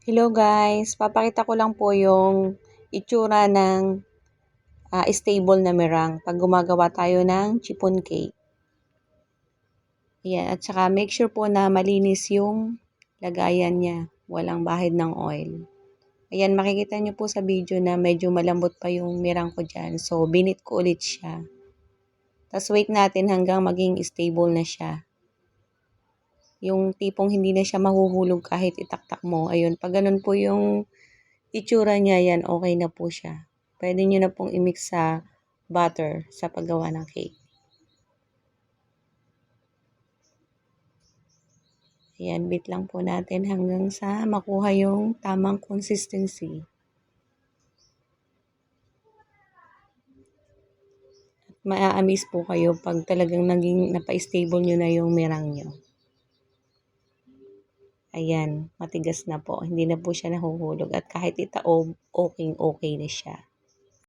Hello guys, papakita ko lang po yung itsura ng stable na meringue pag gumagawa tayo ng chiffon cake. Ayan, at saka make sure po na malinis yung lagayan niya, walang bahid ng oil. Ayan, makikita nyo po sa video na medyo malambot pa yung meringue ko dyan. So, binit ko ulit siya. Tapos wait natin hanggang maging stable na siya. Yung tipong hindi na siya mahuhulog kahit itaktak mo. Ayun, pag ganun po yung itsura niya, yan, okay na po siya. Pwede nyo na pong i-mix sa butter sa paggawa ng cake. Ayan, beat lang po natin hanggang sa makuha yung tamang consistency. At maa-amaze po kayo pag talagang naging napa-stable nyo na yung meringue nyo. Ayan, matigas na po. Hindi na po siya nahuhulog. At kahit itaob, okay na siya.